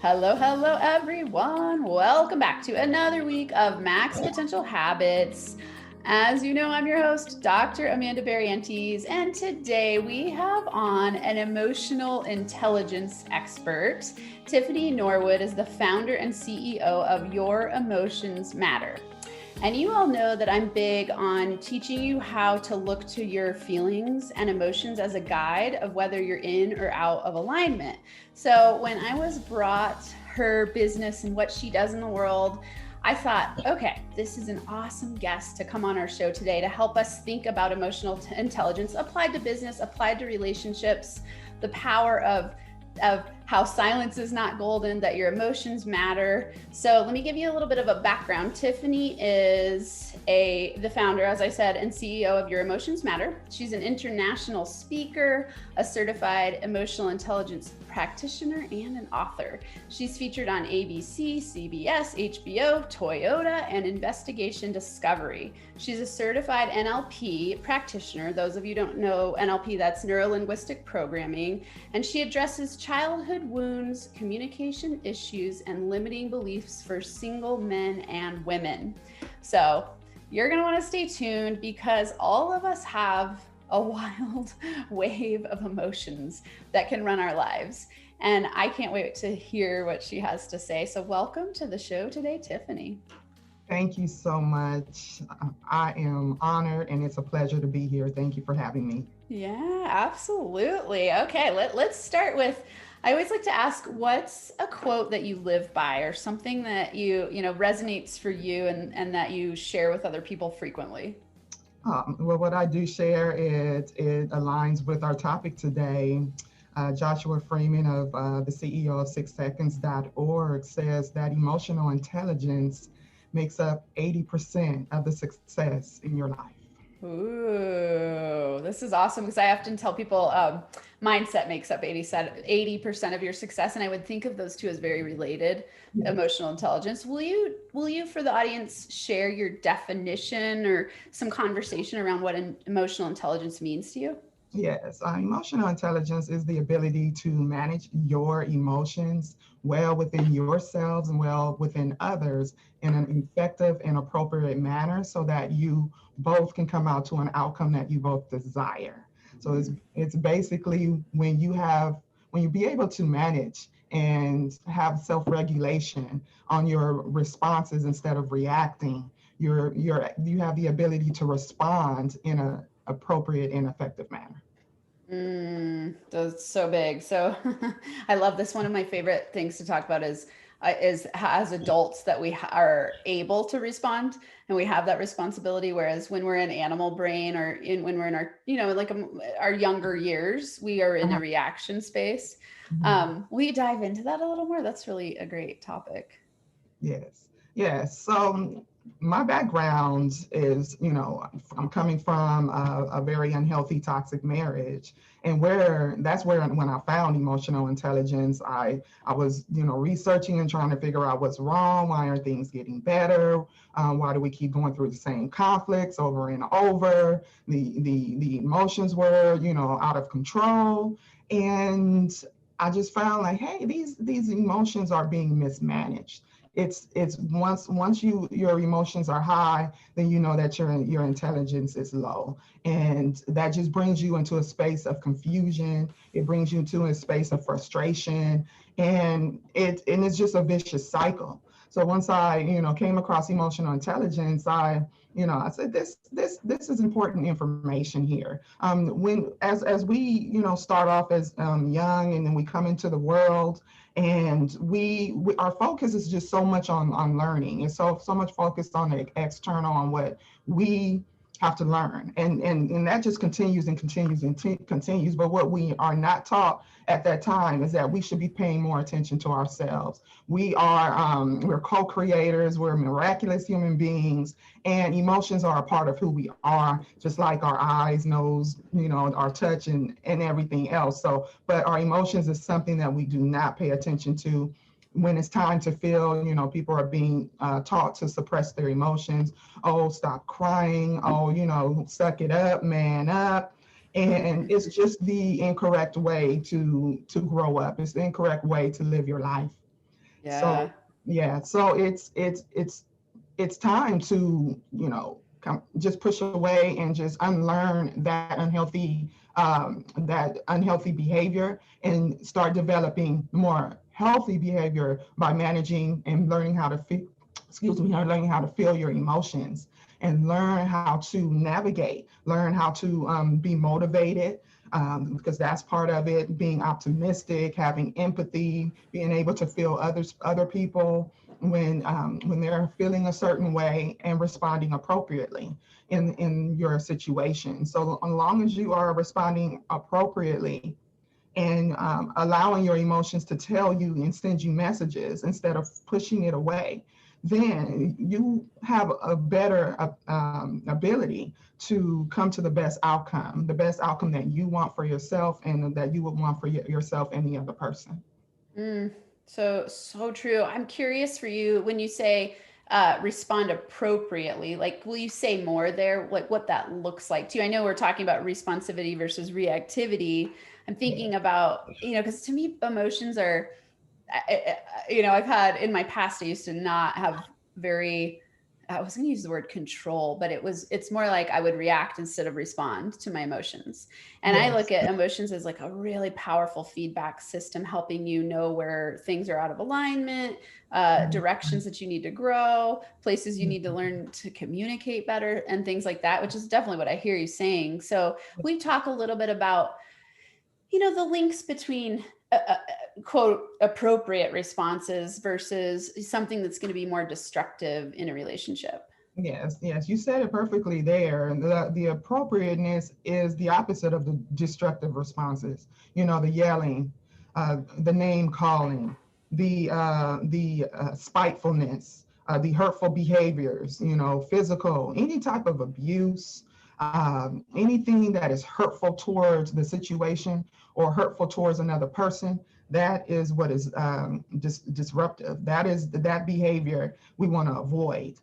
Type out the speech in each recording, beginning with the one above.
Hello, hello, everyone. Welcome back to another week of Max Potential Habits. As you know, I'm your host, Dr. Amanda Barrientos, and today we have on an emotional intelligence expert. Tiffany Norwood is the founder and CEO of Your Emotions Matter. And you all know that I'm big on teaching you how to look to your feelings and emotions as a guide of whether you're in or out of alignment. So when I was brought her business and what she does in the world, I thought, okay, this is an awesome guest to come on our show today to help us think about emotional intelligence applied to business, applied to relationships, the power of how silence is not golden, that your emotions matter. So let me give you a little bit of a background. Tiffany is the founder, as I said, and CEO of Your Emotions Matter. She's an international speaker, a certified emotional intelligence practitioner, and an author. She's featured on ABC, CBS, HBO, Toyota, and Investigation Discovery. She's a certified NLP practitioner. Those of you who don't know NLP, that's neuro-linguistic programming. And she addresses childhood wounds, communication issues, and limiting beliefs for single men and women. So you're going to want to stay tuned because all of us have a wild wave of emotions that can run our lives. And I can't wait to hear what she has to say. So welcome to the show today, Tiffany. Thank you so much. I am honored and it's a pleasure to be here. Thank you for having me. Yeah, absolutely. Okay, let's start with, I always like to ask, what's a quote that you live by or something that you know resonates for you and that you share with other people frequently? Well, what I do share, it aligns with our topic today. Joshua Freeman of the CEO of 6seconds.org says that emotional intelligence makes up 80% of the success in your life. Ooh, this is awesome because I often tell people mindset makes up 80% of your success. And I would think of those two as very related, emotional intelligence. Will you for the audience share your definition or some conversation around what emotional intelligence means to you? Yes, emotional intelligence is the ability to manage your emotions well within yourselves and well within others in an effective and appropriate manner so that you both can come out to an outcome that you both desire. So it's basically when you be able to manage and have self-regulation on your responses instead of reacting, you have the ability to respond in a appropriate and effective manner. That's so big. So I love this. One of my favorite things to talk about is as adults that are able to respond and we have that responsibility. Whereas when we're in animal brain or when we're in our, like our younger years, we are in a reaction space. Mhm. Will you dive into that a little more? That's really a great topic. Yes. Yes. So my background is, I'm coming from a very unhealthy, toxic marriage, and where that's where when I found emotional intelligence, I was, researching and trying to figure out what's wrong. Why aren't things getting better? Why do we keep going through the same conflicts over and over? The emotions were, out of control, and I just found like, hey, these emotions are being mismanaged. It's once your emotions are high, then you know that your intelligence is low, and that just brings you into a space of confusion. It brings you into a space of frustration, and it's just a vicious cycle. So once I came across emotional intelligence, I said this is important information here. When as we start off as young, and then we come into the world, and we our focus is just so much on learning, and so much focused on the external, on what we have to learn, and that just continues and continues and continues. But what we are not taught at that time is that we should be paying more attention to ourselves. We're co-creators, we're miraculous human beings, and emotions are a part of who we are, just like our eyes, nose, our touch, and everything else. So but our emotions is something that we do not pay attention to. When it's time to feel, people are being taught to suppress their emotions. Oh, stop crying. Oh, suck it up, man up. And it's just the incorrect way to grow up. It's the incorrect way to live your life. So Yeah. yeah, so it's time to, just push away and just unlearn that unhealthy behavior and start developing more healthy behavior by managing and learning how to feel, learning how to feel your emotions and learn how to navigate, learn how to be motivated, because that's part of it, being optimistic, having empathy, being able to feel other people when they're feeling a certain way and responding appropriately in your situation. So as long as you are responding appropriately and allowing your emotions to tell you and send you messages instead of pushing it away, then you have a better ability to come to the best outcome that you want for yourself and that you would want for yourself and the other person. Mm, so true. I'm curious for you when you say respond appropriately. Like, will you say more there? Like, what that looks like to you? I know we're talking about responsivity versus reactivity. I'm Yeah. thinking about, because to me, emotions are, I've had in my past, I used to not have very, I was going to use the word control, but it's more like I would react instead of respond to my emotions. And I look Yes. at emotions as like a really powerful feedback system, helping you know where things are out of alignment, directions that you need to grow, places you need to learn to communicate better, and things like that, which is definitely what I hear you saying. So we talk a little bit about the links between quote appropriate responses versus something that's going to be more destructive in a relationship. Yes, yes, you said it perfectly there. And the appropriateness is the opposite of the destructive responses. The yelling, the name calling, the spitefulness, the hurtful behaviors. Physical, any type of abuse, anything that is hurtful towards the situation or hurtful towards another person. That is what is disruptive. That is that behavior we want to avoid.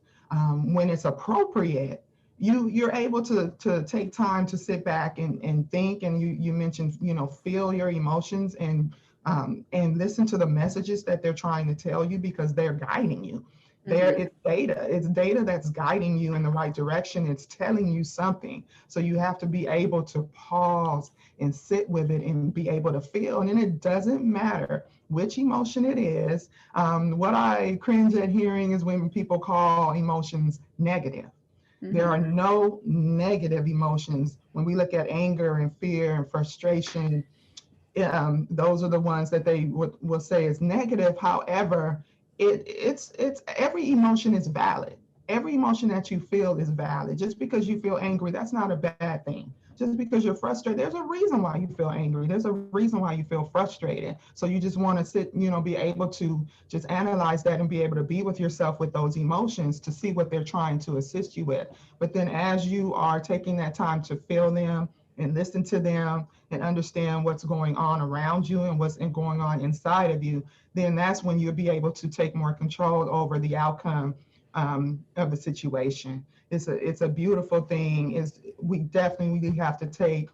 When it's appropriate, you're able to take time to sit back and think, and you mentioned, feel your emotions and listen to the messages that they're trying to tell you because they're guiding you. There, Mm-hmm. it's data that's guiding you in the right direction. It's telling you something, so you have to be able to pause and sit with it and be able to feel. And then it doesn't matter which emotion it is. What I cringe at hearing is when people call emotions negative. There are Mm-hmm. no negative emotions. When we look at anger and fear and frustration, those are the ones that they will say is negative. However, it's every emotion is valid. Every emotion that you feel is valid. Just because you feel angry, that's not a bad thing. Just because you're frustrated, there's a reason why you feel angry. There's a reason why you feel frustrated. So you just want to sit, be able to just analyze that and be able to be with yourself with those emotions to see what they're trying to assist you with. But then as you are taking that time to feel them and listen to them and understand what's going on around you and what's going on inside of you, then that's when you'll be able to take more control over the outcome of the situation. It's a beautiful thing. Is we definitely have to take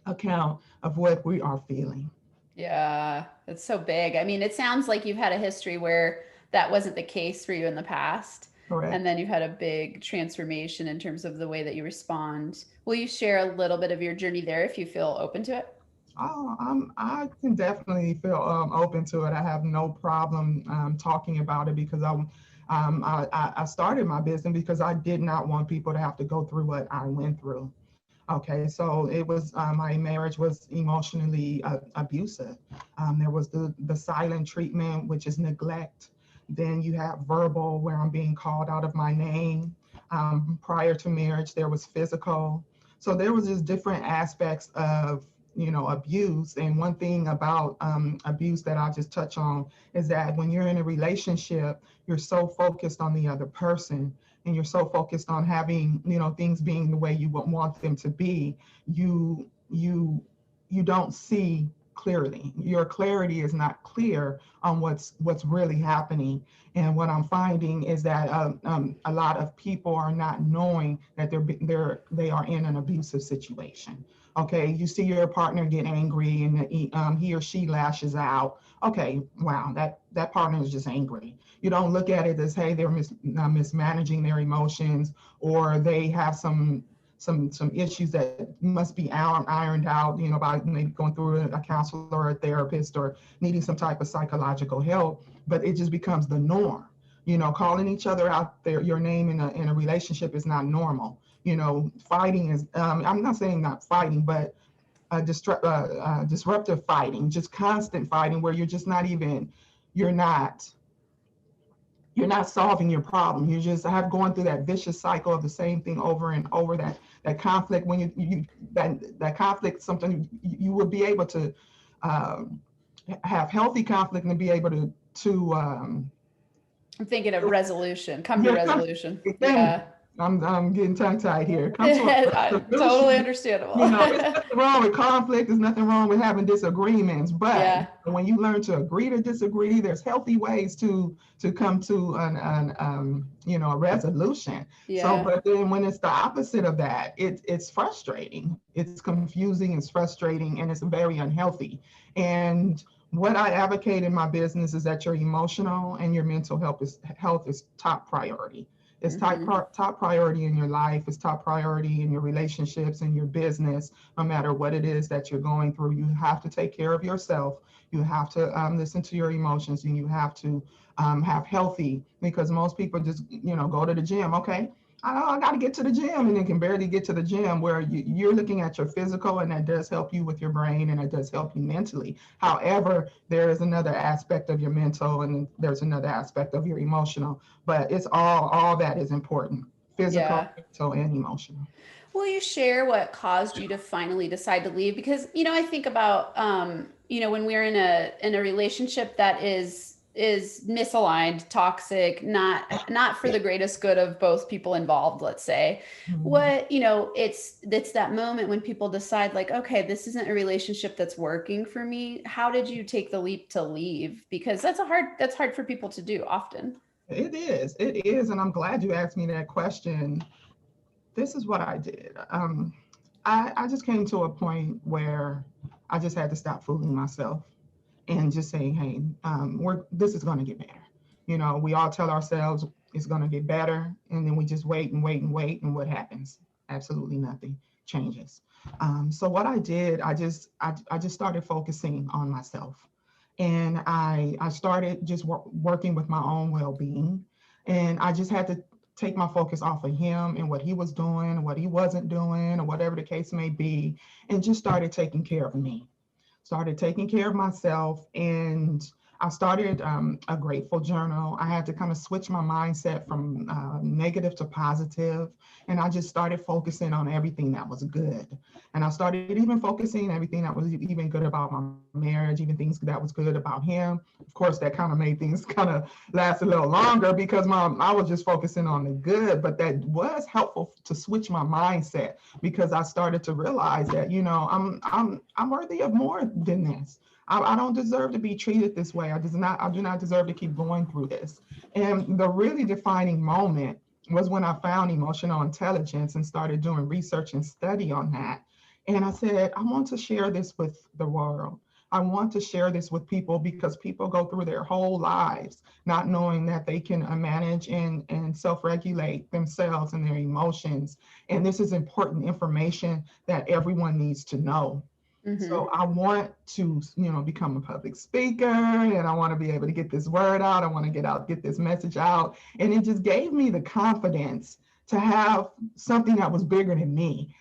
account of what we are feeling. Yeah, it's so big. I mean, it sounds like you've had a history where that wasn't the case for you in the past. And Correct. then you've had a big transformation in terms of the way that you respond. Will you share a little bit of your journey there if you feel open to it? Oh, I can definitely feel open to it. I have no problem talking about it because I started my business because I did not want people to have to go through what I went through. Okay, so it was my marriage was emotionally abusive. There was the silent treatment, which is neglect. Then you have verbal, where I'm being called out of my name. Prior to marriage, there was physical. So there was just different aspects of abuse. And one thing about abuse that I'll just touch on is that when you're in a relationship, you're so focused on the other person and you're so focused on having things being the way you would want them to be, you don't see clearly. Your clarity is not clear on what's really happening. And what I'm finding is that a lot of people are not knowing that they are in an abusive situation. Okay, you see your partner get angry and he or she lashes out. Okay, wow, that partner is just angry. You don't look at it as, hey, they're mismanaging their emotions, or they have some issues that must be ironed out, by maybe going through a counselor or a therapist or needing some type of psychological help. But it just becomes the norm. Calling each other out your name in a relationship is not normal. Fighting is, I'm not saying not fighting, but disruptive fighting, just constant fighting where you're not you're not solving your problem. You just have going through that vicious cycle of the same thing over and over. That conflict, when that conflict, something you would be able to um, have healthy conflict and be able to I'm thinking of resolution, come to yeah, resolution. thank you. Yeah. I'm getting tongue tied here. Come to a Totally resolution. understandable. It's nothing wrong with conflict. There's nothing wrong with having disagreements. But Yeah. when you learn to agree to disagree, there's healthy ways to come to a resolution. So, Yeah. but then when it's the opposite of that, it's frustrating. It's confusing. It's frustrating, and it's very unhealthy. And what I advocate in my business is that your emotional and your mental health is top priority. It's Mm-hmm. top priority in your life. It's top priority in your relationships and your business. No matter what it is that you're going through, you have to take care of yourself. You have to listen to your emotions, and you have to have healthy. Because most people just go to the gym. Okay, I got to get to the gym, and then can barely get to the gym. Where you're looking at your physical, and that does help you with your brain, and it does help you mentally. However, there is another aspect of your mental, and there's another aspect of your emotional. But it's all that is important: physical, Yeah. mental, and emotional. Will you share what caused you to finally decide to leave? Because, I think about, when we're in a relationship that is misaligned, toxic, not for the greatest good of both people involved, let's say. Mhm. What, it's that moment when people decide like, okay, this isn't a relationship that's working for me. How did you take the leap to leave? Because that's hard for people to do often. It is, and I'm glad you asked me that question. This is what I did. I just came to a point where I just had to stop fooling myself and just saying, hey, this is going to get better. We all tell ourselves it's going to get better, and then we just wait and wait and wait, and what happens? Absolutely nothing changes. So what I did, I just started focusing on myself, and I started just working with my own well-being, and I just had to take my focus off of him and what he was doing, what he wasn't doing, or whatever the case may be, and just started taking care of me, started taking care of myself. And I started a grateful journal. I had to kind of switch my mindset from negative to positive, and I just started focusing on everything that was good. And I started even focusing everything that was even good about my marriage, even things that was good about him. Of course, that kind of made things kind of last a little longer because I was just focusing on the good, but that was helpful to switch my mindset because I started to realize that I'm worthy of more than this. I don't deserve to be treated this way. I do not deserve to keep going through this. And the really defining moment was when I found emotional intelligence and started doing research and study on that. And I said, I want to share this with the world. I want to share this with people because people go through their whole lives not knowing that they can manage and self-regulate themselves and their emotions. And this is important information that everyone needs to know. Mm-hmm. So I want to, become a public speaker, and I want to be able to get this word out. I want to get this message out. And it just gave me the confidence to have something that was bigger than me.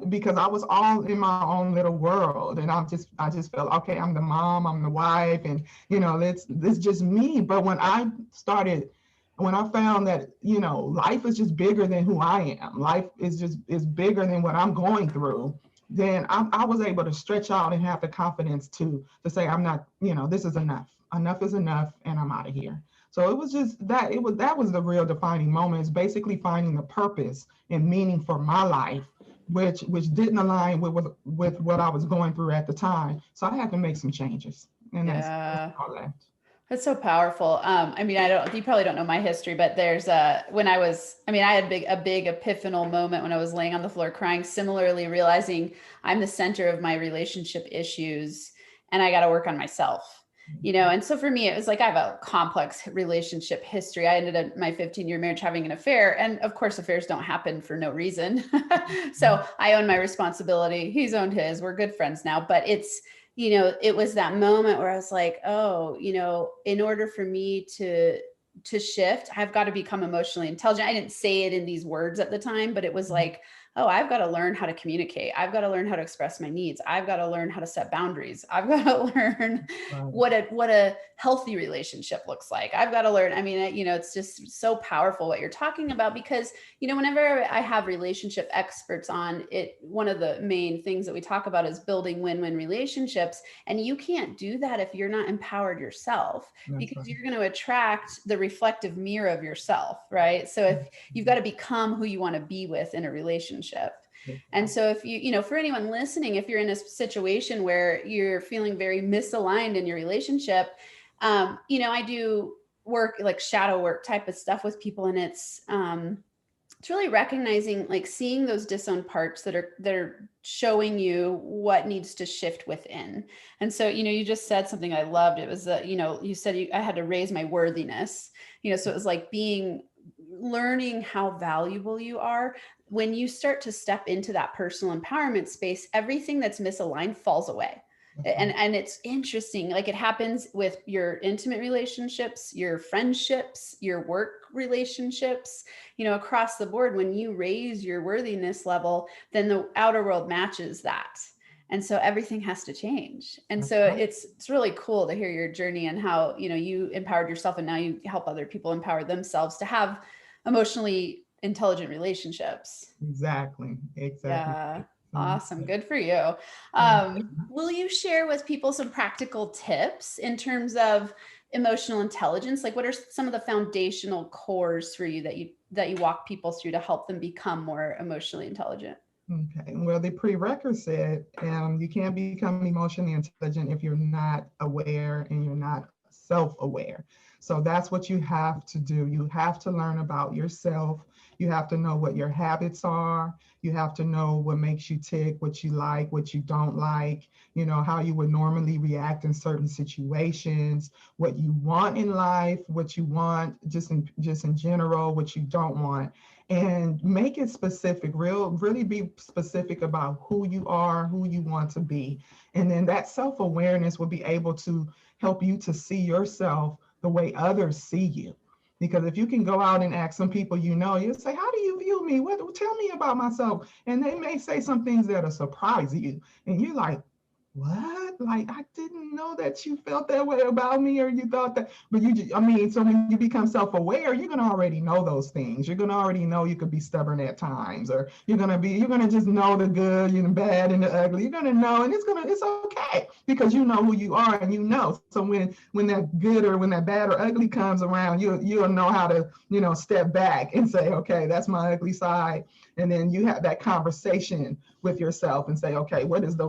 Because I was all in my own little world, and I just felt, okay, I'm the mom, I'm the wife, and it's just me. But when I found that, life is just bigger than who I am. Life is bigger than what I'm going through. Then I was able to stretch out and have the confidence to say, I'm not, this is enough. Enough is enough, and I'm out of here. So it was just that that was the real defining moment. It's basically finding the purpose and meaning for my life, which didn't align with what I was going through at the time. So I had to make some changes, and that's Yeah. all that. That's so powerful. I mean, you probably don't know my history, but there's I had a big epiphanal moment when I was laying on the floor crying, similarly realizing I'm the center of my relationship issues and I got to work on myself, And so for me, it was like, I have a complex relationship history. I ended up my 15-year marriage having an affair. And of course, affairs don't happen for no reason. So I own my responsibility. He's owned his. We're good friends now, but it was that moment where I was like, oh, in order for me to shift, I've got to become emotionally intelligent. I didn't say it in these words at the time, but it was like, oh, I've got to learn how to communicate. I've got to learn how to express my needs. I've got to learn how to set boundaries. I've got to learn what a healthy relationship looks like. I've got to learn. I mean, it's just so powerful what you're talking about, because, whenever I have relationship experts on it, one of the main things that we talk about is building win-win relationships. And you can't do that if you're not empowered yourself, because you're going to attract the reflective mirror of yourself, right? So if you've got to become who you want to be with in a relationship. And so if for anyone listening, if you're in a situation where you're feeling very misaligned in your relationship, I do work, like shadow work type of stuff with people. And it's really recognizing, like, seeing those disowned parts that are showing you what needs to shift within. And so, you just said something I loved. It was, you said I had to raise my worthiness, so it was like learning how valuable you are. When you start to step into that personal empowerment space, everything that's misaligned falls away. And it's interesting, like it happens with your intimate relationships, your friendships, your work relationships, across the board. When you raise your worthiness level, then the outer world matches that. And so everything has to change. And so it's really cool to hear your journey and how, you empowered yourself and now you help other people empower themselves to have emotionally intelligent relationships. Exactly. Yeah. Awesome. Good for you. Will you share with people some practical tips in terms of emotional intelligence? Like, what are some of the foundational cores for you that you walk people through to help them become more emotionally intelligent? Okay. Well, the prerequisite, you can't become emotionally intelligent if you're not aware and you're not self-aware. So that's what you have to do. You have to learn about yourself. You have to know what your habits are. You have to know what makes you tick, what you like, what you don't like, how you would normally react in certain situations, what you want in life, what you want just in general, what you don't want, and make it specific, really be specific about who you are, who you want to be. And then that self-awareness will be able to help you to see yourself the way others see you. Because if you can go out and ask some people, you'll say, how do you view me? Tell me about myself. And they may say some things that'll surprise you. And you're like, what? Like, I didn't know that you felt that way about me, or you thought that, but so when you become self-aware, you're gonna already know those things. You're gonna already know you could be stubborn at times, or you're gonna just know the good and the bad and the ugly. You're gonna know, and it's okay, because you know who you are, and So when that good or when that bad or ugly comes around, you'll know how to, step back and say, okay, that's my ugly side. And then you have that conversation with yourself and say, okay, what is the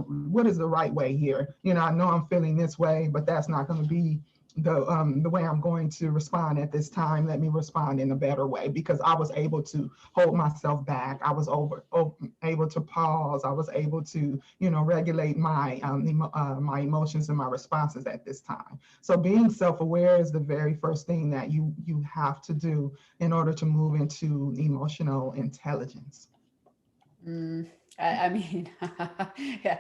right way here? I know I'm feeling this way, but that's not going to be the way I'm going to respond at this time. Let me respond in a better way, because I was able to hold myself back. I was able to pause. I was able to, regulate my emotions and my responses at this time. So being self-aware is the very first thing that you have to do in order to move into emotional intelligence. I mean, yeah,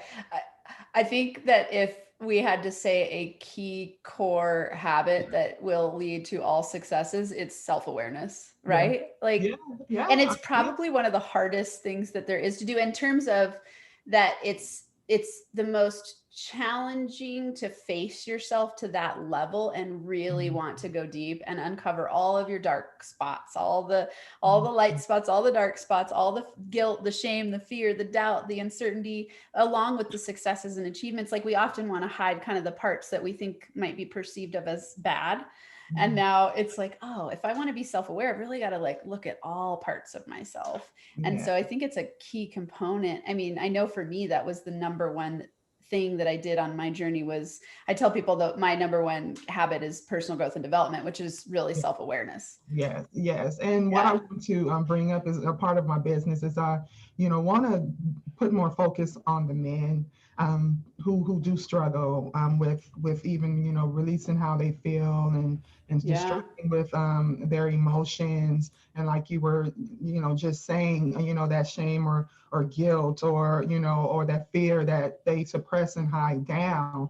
I think that if we had to say a key core habit that will lead to all successes, it's self-awareness, Yeah. right? Like, Yeah. and it's probably one of the hardest things that there is to do, in terms of that it's the most challenging to face yourself to that level and really want to go deep and uncover all of your dark spots, all the light spots, all the dark spots, all the guilt, the shame, the fear, the doubt, the uncertainty, along with the successes and achievements. Like, we often want to hide kind of the parts that we think might be perceived of as bad. And now it's like, oh, if I want to be self-aware, I've really got to like look at all parts of myself. And Yeah. so I think it's a key component. I mean, I know for me, that was the number one thing that I did on my journey was I tell people that my number one habit is personal growth and development, which is really self-awareness. Yes, yes. And what I Yeah. want to bring up is a part of my business is I, want to put more focus on the men who do struggle with even releasing how they feel and just Yeah. struggling with their emotions, and like you were just saying that shame or guilt or that fear that they suppress and hide down.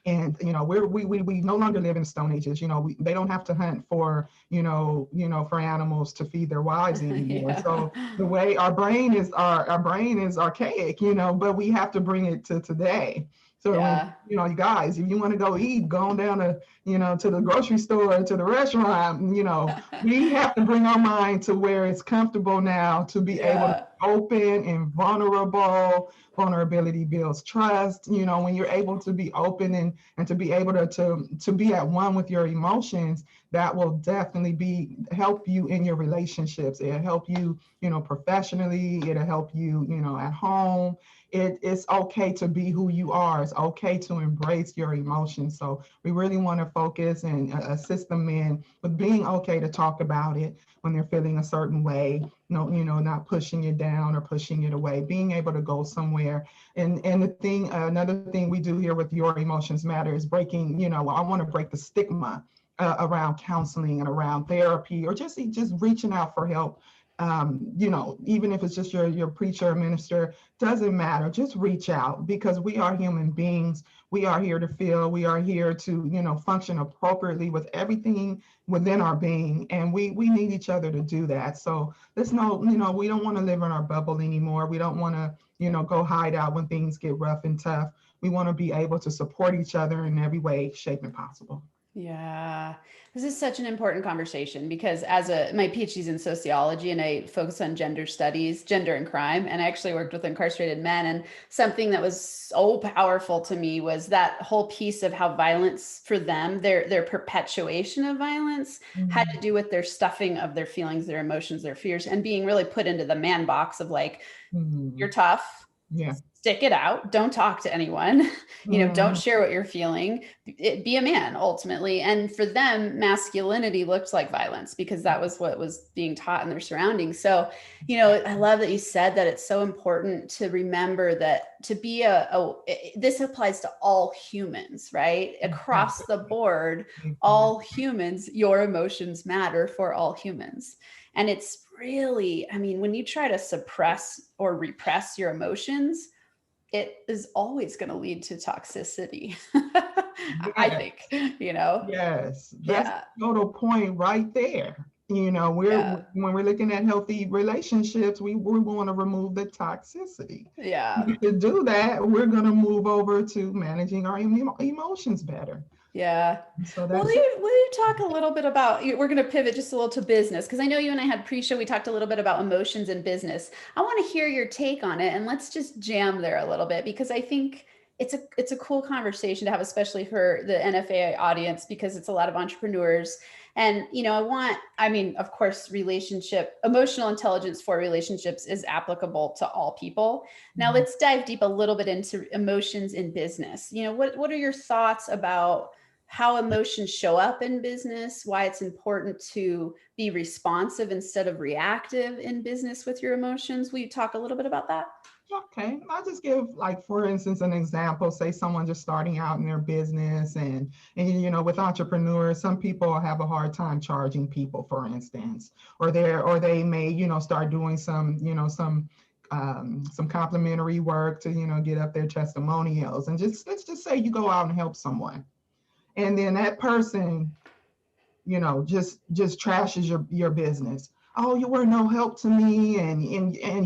And we no longer live in the Stone Ages. They don't have to hunt for for animals to feed their wives anymore. Yeah. So the way our brain is archaic, but we have to bring it to today. So when Yeah. you guys, if you want to go eat, go on down to to the grocery store, to the restaurant. We have to bring our mind to where it's comfortable now to be able to Yeah. be open and vulnerable. Vulnerability builds trust. When you're able to be open and to be able to be at one with your emotions, that will definitely help you in your relationships. It'll help you professionally. It'll help you at home. It's okay to be who you are. It's okay to embrace your emotions. So we really want to focus and assist the men with being okay to talk about it when they're feeling a certain way. No, not pushing it down or pushing it away, being able to go somewhere. And another thing we do here with Your Emotions Matter is breaking, I want to break the stigma around counseling and around therapy, or just reaching out for help. Even if it's just your preacher or minister, doesn't matter. Just reach out, because we are human beings. We are here to feel. We are here to, function appropriately with everything within our being, and we need each other to do that. So let's know, we don't want to live in our bubble anymore. We don't want to, go hide out when things get rough and tough. We want to be able to support each other in every way, shape, and possible. Yeah, this is such an important conversation because my PhD's in sociology and I focus on gender studies, gender and crime, and I actually worked with incarcerated men. And something that was so powerful to me was that whole piece of how violence for them, their perpetuation of violence, had to Mhm. do with their stuffing of their feelings, their emotions, their fears, and being really put into the man box of like, you're Mhm. tough, Yeah. stick it out, don't talk to anyone, don't Mhm. share what you're feeling, be a man ultimately. And for them, masculinity looked like violence because that was what was being taught in their surroundings. So I love that you said that it's so important to remember that to be this applies to all humans, right? Across the Exactly. board, all Exactly. humans, your emotions matter for all humans. And it's really, I mean, when you try to suppress or repress your emotions, it is always going to lead to toxicity. I Yes. think, Yes, that's yeah, the total point right there. yeah, When we're looking at healthy relationships, we want to remove the toxicity. yeah. To do that, we're going to move over to managing our emotions better. Yeah. So Well, that's it. will you talk a little bit about, we're going to pivot just a little to business because I know you and I had pre-show, we talked a little bit about emotions in business. I want to hear your take on it and let's just jam there a little bit because I think it's a cool conversation to have, especially for the NFA audience, because it's a lot of entrepreneurs. And, I mean, of course, emotional intelligence for relationships is applicable to all people. Now Mhm. let's dive deep a little bit into emotions in business. What are your thoughts about how emotions show up in business, why it's important to be responsive instead of reactive in business with your emotions? Will you talk a little bit about that? Okay, I'll just give, like, for instance, an example. Say someone just starting out in their business, and with entrepreneurs, some people have a hard time charging people, for instance, or they may start doing some complimentary work to get up their testimonials, and just let's just say you go out and help someone, and then that person just trashes your business. Oh, you were no help to me, and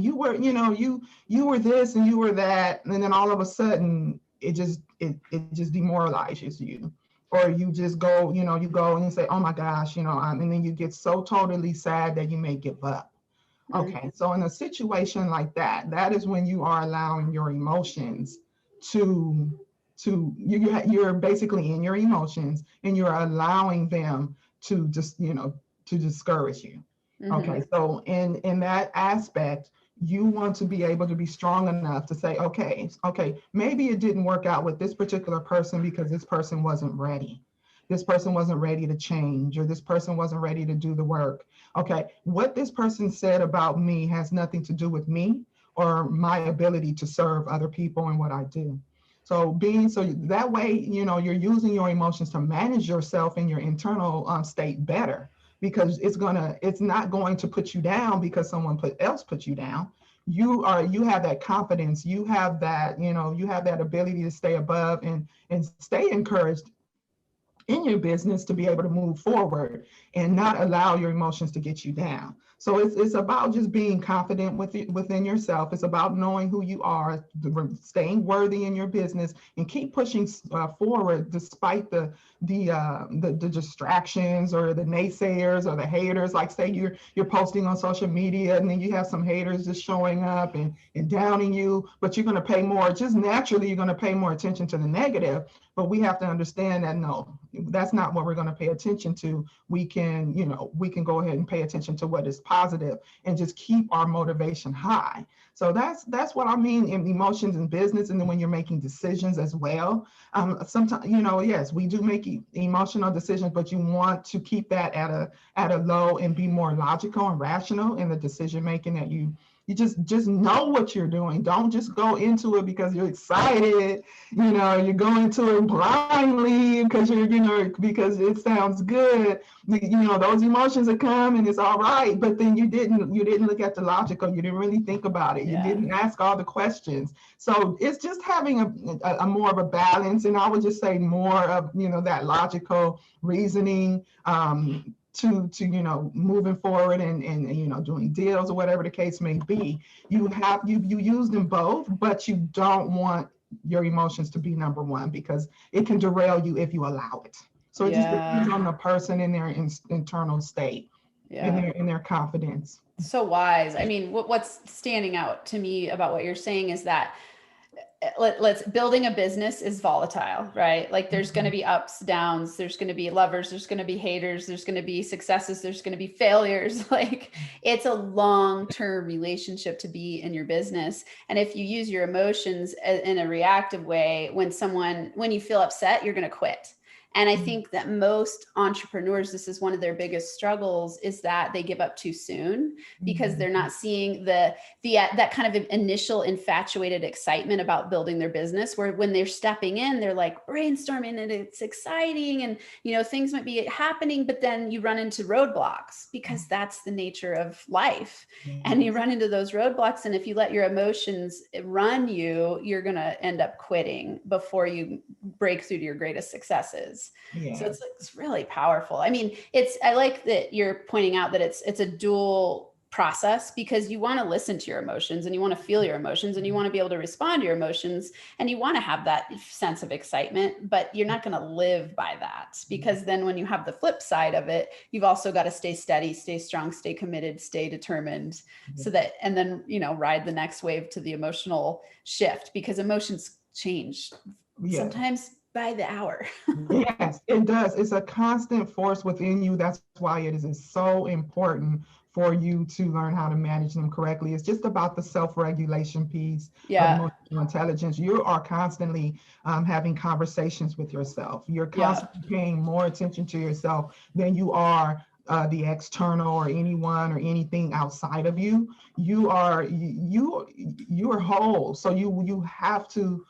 you were, you were this and you were that, and then all of a sudden it just demoralizes you, or you just go, you go and you say, oh my gosh, and then you get so totally sad that you may give up. Mm, Okay, so in a situation like that, that is when you are allowing your emotions to you're basically in your emotions, and you're allowing them to discourage you. mm-hmm, Okay, so in that aspect, You want to be able to be strong enough to say, okay, maybe it didn't work out with this particular person because this person wasn't ready. This person wasn't ready to change, or this person wasn't ready to do the work. Okay, what this person said about me has nothing to do with me or my ability to serve other people and what I do. So that way, you're using your emotions to manage yourself and your internal state better, because it's not going to put you down because someone else put you down. You have that confidence, you have that ability to stay above and stay encouraged in your business to be able to move forward and not allow your emotions to get you down. So it's about just being confident within yourself. It's about knowing who you are, staying worthy in your business, and keep pushing forward despite the distractions or the naysayers or the haters. Like, say you're posting on social media and then you have some haters just showing up and downing you, but you're going to pay more. Just naturally, you're going to pay more attention to the negative. But we have to understand that no, that's not what we're going to pay attention to. We can go ahead and pay attention to what is positive and just keep our motivation high. So that's what I mean in emotions in business. And then when you're making decisions as well, sometimes, yes, we do make emotional decisions, but you want to keep that at a low and be more logical and rational in the decision making, that you just know what you're doing. Don't just go into it because you're excited. You're going into it blindly because because it sounds good. Those emotions are come and it's all right, but then you didn't look at the logical. You didn't really think about it. You didn't ask all the questions. So it's just having a more of a balance, and I would just say more of that logical reasoning, to moving forward and doing deals or whatever the case may be. You use them both, but you don't want your emotions to be number one, because it can derail you if you allow it. So it just depends on the person in their internal state, in their confidence. So wise. I mean, what's standing out to me about what you're saying is that building a business is volatile, right? Like, there's going to be ups, downs, there's going to be lovers, there's going to be haters, there's going to be successes, there's going to be failures. Like, it's a long-term relationship to be in your business. And if you use your emotions in a reactive way, when you feel upset, you're going to quit. And I think that most entrepreneurs, this is one of their biggest struggles, is that they give up too soon because they're not seeing that kind of initial infatuated excitement about building their business, where when they're stepping in, they're like brainstorming and it's exciting and, things might be happening, but then you run into roadblocks because that's the nature of life. And you run into those roadblocks. And if you let your emotions run you, you're going to end up quitting before you break through to your greatest successes. Yeah. So it's really powerful. I mean, I like that you're pointing out that it's a dual process, because you want to listen to your emotions and you want to feel your emotions and you want to be able to respond to your emotions and you want to have that sense of excitement, but you're not going to live by that, because then when you have the flip side of it, you've also got to stay steady, stay strong, stay committed, stay determined, so that, and then, ride the next wave to the emotional shift, because emotions change sometimes by the hour. Yes, it does. It's a constant force within you. That's why it is so important for you to learn how to manage them correctly. It's just about the self-regulation piece of emotional intelligence. You are constantly having conversations with yourself. You're constantly paying more attention to yourself than you are the external or anyone or anything outside of you. You are whole. So you have to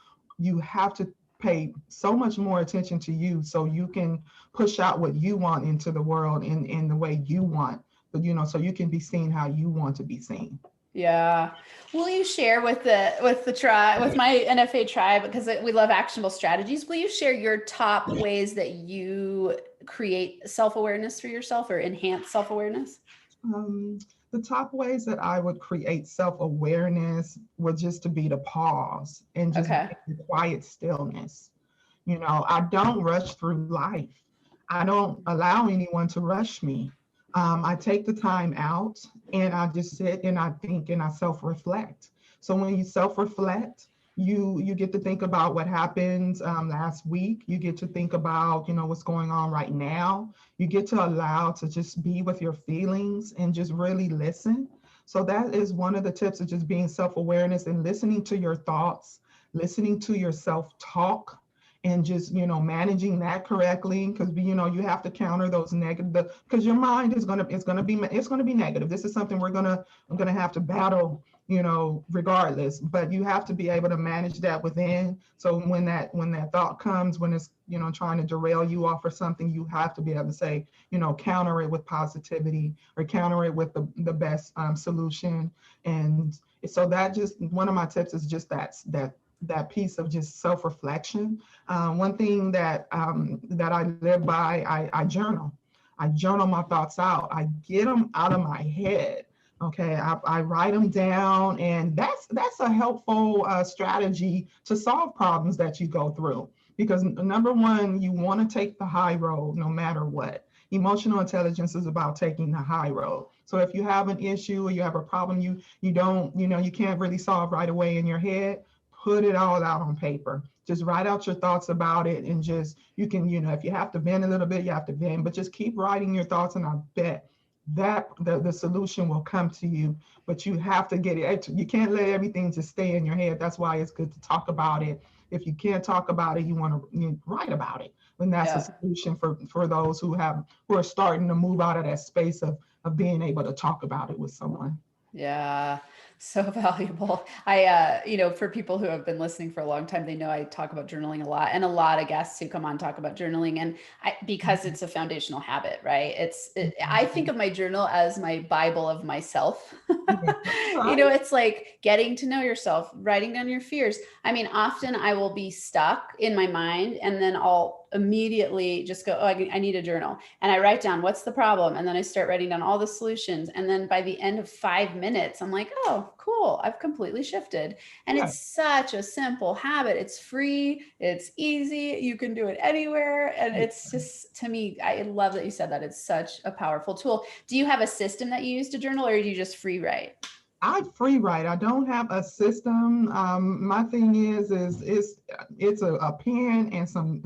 pay so much more attention to you, so you can push out what you want into the world in the way you want, but so you can be seen how you want to be seen. Yeah. Will you share with the tribe, with my NFA tribe, because we love actionable strategies, will you share your top ways that you create self-awareness for yourself or enhance self-awareness? The top ways that I would create self-awareness would just to be to pause and just be quiet stillness. I don't rush through life. I don't allow anyone to rush me. I take the time out and I just sit and I think and I self-reflect. So when you self-reflect, you get to think about what happened last week. You get to think about, what's going on right now. You get to allow to just be with your feelings and just really listen. So that is one of the tips, of just being self-awareness and listening to your thoughts, listening to your self-talk, and just, managing that correctly, because you have to counter those negative, because your mind is going to be negative. This is something I'm going to have to battle, regardless, but you have to be able to manage that within. So when that thought comes, when it's, trying to derail you off or something, you have to be able to say, counter it with positivity, or counter it with the best solution. And so that, just one of my tips is just that piece of just self-reflection. One thing that I live by, I journal. I journal my thoughts out. I get them out of my head. Okay, I write them down, and that's a helpful strategy to solve problems that you go through. Because number one, you want to take the high road no matter what. Emotional intelligence is about taking the high road. So if you have an issue or you have a problem you can't really solve right away in your head, put it all out on paper. Just write out your thoughts about it, and just, you can, if you have to vent a little bit, you have to vent, but just keep writing your thoughts, and I bet that the solution will come to you. But you have to get it. You can't let everything just stay in your head. That's why it's good to talk about it. If you can't talk about it, you want to write about it. And that's a solution for those who are starting to move out of that space of being able to talk about it with someone. Yeah, so valuable. For people who have been listening for a long time, they know I talk about journaling a lot, and a lot of guests who come on talk about journaling, and because it's a foundational habit, right? I think of my journal as my Bible of myself. It's like getting to know yourself, writing down your fears. I mean, often I will be stuck in my mind, and then I'll immediately just go, oh, I need a journal. And I write down what's the problem. And then I start writing down all the solutions. And then by the end of 5 minutes, I'm like, oh, cool. I've completely shifted. And it's such a simple habit. It's free. It's easy. You can do it anywhere. And it's just, to me, I love that you said that. It's such a powerful tool. Do you have a system that you use to journal, or do you just free write? I free write. I don't have a system. My thing is it's a pen and some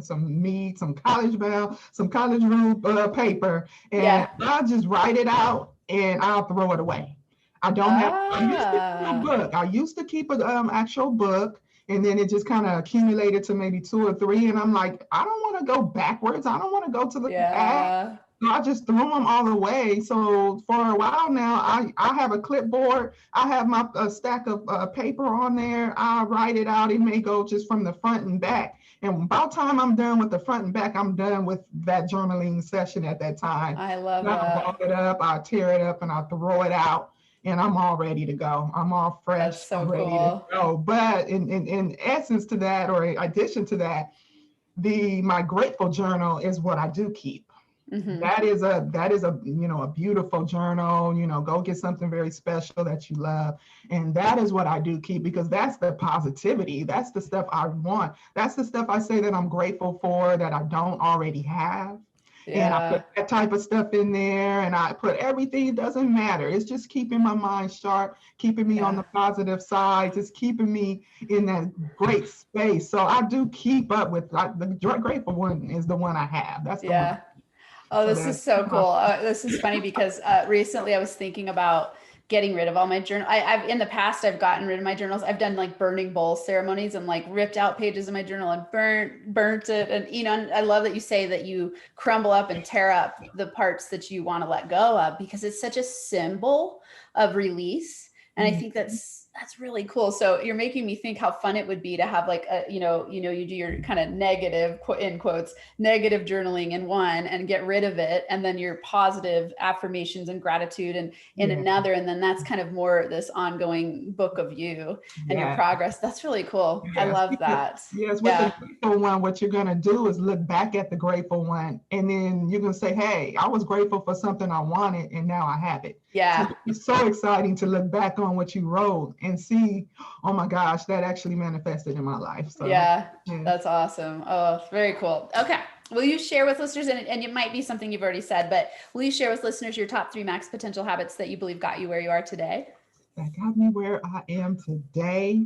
college bound, some college ruled paper, and I'll just write it out and I'll throw it away. I don't have. I used to keep a book. I used to keep an actual book, and then it just kind of accumulated to maybe 2 or 3. And I'm like, I don't want to go backwards. I don't want to go to the back. So I just threw them all away. So for a while now, I have a clipboard. I have my stack of paper on there. I write it out. It may go just from the front and back. And about time I'm done with the front and back, I'm done with that journaling session at that time. I love that. I'll ball it up, I'll tear it up, and I'll throw it out. And I'm all ready to go. I'm all fresh. That's so ready cool. to go. But in essence to that, or in addition to that, my grateful journal is what I do keep. Mm-hmm. That is a beautiful journal. Go get something very special that you love, and that is what I do keep, because that's the positivity. That's the stuff I want. That's the stuff I say that I'm grateful for that I don't already have. And I put that type of stuff in there, and I put everything. It doesn't matter. It's just keeping my mind sharp, keeping me on the positive side, just keeping me in that great space. So I do keep up with, like, the grateful one is the one I have. That's the one. Oh, this is so cool. This is funny because recently I was thinking about getting rid of all my journal. I've in the past, I've gotten rid of my journals. I've done like burning bowl ceremonies and like ripped out pages of my journal and burnt it. And, I love that you say that you crumble up and tear up the parts that you want to let go of, because it's such a symbol of release. And I think that's really cool. So you're making me think how fun it would be to have like you do your kind of negative, in quotes, negative journaling in one, and get rid of it. And then your positive affirmations and gratitude in another. And then that's kind of more this ongoing book of you and your progress. That's really cool. I love that. Yes. With the grateful one, what you're going to do is look back at the grateful one, and then you're going to say, hey, I was grateful for something I wanted, and now I have it. Yeah. So it's so exciting to look back on what you wrote and see, oh my gosh, that actually manifested in my life. So that's awesome. Oh, very cool. Okay. Will you share with listeners, and it might be something you've already said, but will you share with listeners your top 3 max potential habits that you believe got you where you are today? That got me where I am today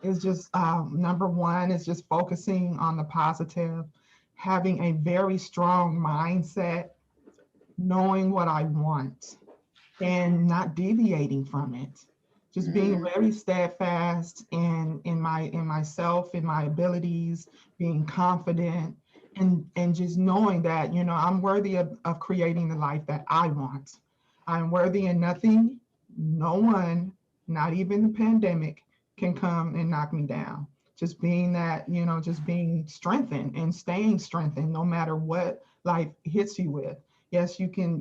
is just, number one is just focusing on the positive, having a very strong mindset, knowing what I want. and not deviating from it. Just being Mm. very steadfast in myself, in my abilities, being confident, and just knowing that, I'm worthy of creating the life that I want. I'm worthy, and nothing, no one, not even the pandemic, can come and knock me down. Just being that, just being strengthened and staying strengthened no matter what life hits you with. Yes, you can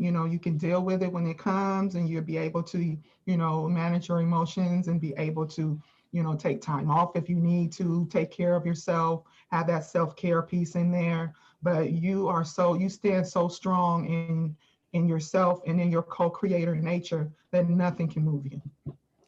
deal with it when it comes, and you'll be able to, manage your emotions and be able to, take time off if you need to, take care of yourself, have that self-care piece in there. But you stand so strong in yourself and in your co-creator nature that nothing can move you.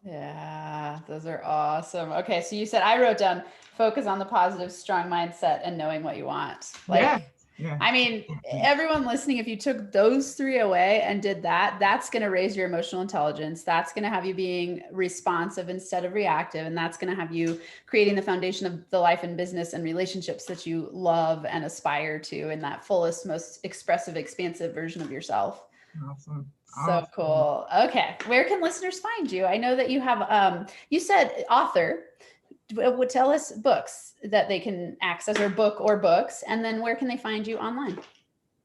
Yeah, those are awesome. Okay, so you said I wrote down focus on the positive, strong mindset, and knowing what you want. Yeah, Like, yeah. I mean, everyone listening, if you took those three away and did that, that's going to raise your emotional intelligence. That's going to have you being responsive instead of reactive. And that's going to have you creating the foundation of the life and business and relationships that you love and aspire to in that fullest, most expressive, expansive version of yourself. Awesome. So Awesome. cool. Okay. Where can listeners find you? I know that you have, you said author. Would tell us books that they can access or books. And then where can they find you online?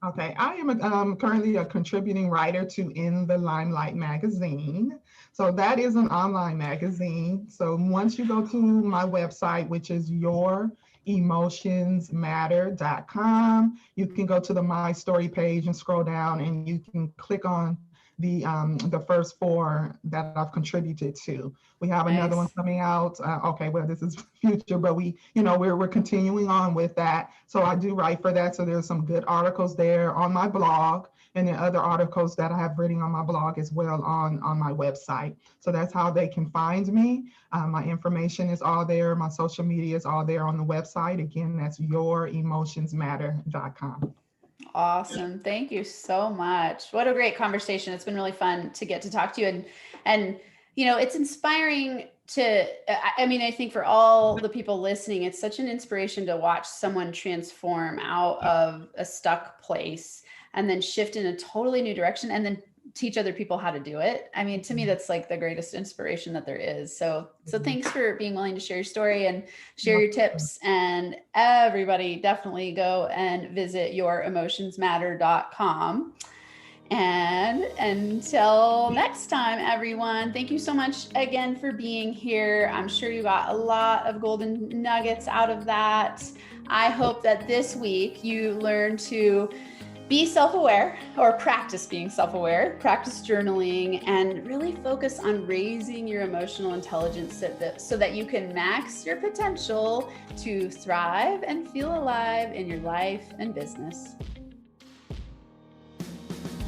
Okay, I am currently a contributing writer to In the Limelight magazine. So that is an online magazine. So once you go to my website, which is youremotionsmatter.com, you can go to the My Story page and scroll down, and you can click on the first four that I've contributed to. We have another one Nice. coming out. Okay, well, this is future, but we're continuing on with that. So I do write for that. So there's some good articles there on my blog, and then other articles that I have written on my blog as well on my website. So that's how they can find me. My information is all there. My social media is all there on the website. Again, that's youremotionsmatter.com. Awesome. Thank you so much. What a great conversation. It's been really fun to get to talk to you, and it's inspiring to I mean, I think for all the people listening, it's such an inspiration to watch someone transform out of a stuck place and then shift in a totally new direction and then teach other people how to do it. I mean, to me, that's like the greatest inspiration that there is. So thanks for being willing to share your story and share your tips. And everybody definitely go and visit youremotionsmatter.com. And until next time, everyone, thank you so much again for being here. I'm sure you got a lot of golden nuggets out of that. I hope that this week you learn to be self-aware, or practice being self-aware, practice journaling, and really focus on raising your emotional intelligence so that you can max your potential to thrive and feel alive in your life and business.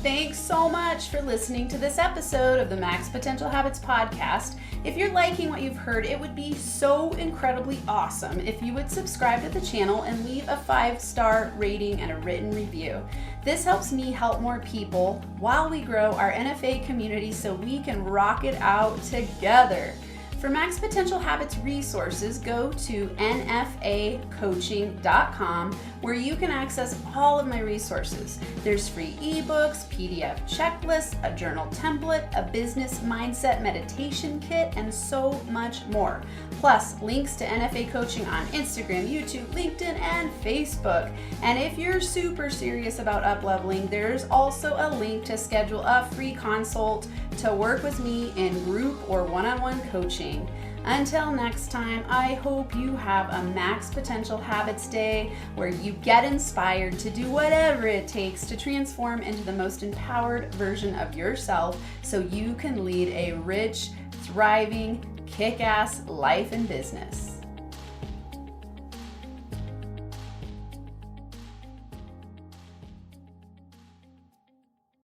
Thanks so much for listening to this episode of the Max Potential Habits podcast. If you're liking what you've heard, it would be so incredibly awesome if you would subscribe to the channel and leave a 5-star rating and a written review. This helps me help more people while we grow our NFA community so we can rock it out together. For Max Potential Habits resources, go to nfacoaching.com where you can access all of my resources. There's free ebooks, PDF checklists, a journal template, a business mindset meditation kit, and so much more. Plus, links to NFA coaching on Instagram, YouTube, LinkedIn, and Facebook. And if you're super serious about up-leveling, there's also a link to schedule a free consult to work with me in group or one-on-one coaching. Until next time, I hope you have a Max Potential Habits Day where you get inspired to do whatever it takes to transform into the most empowered version of yourself so you can lead a rich, thriving, kick-ass life and business.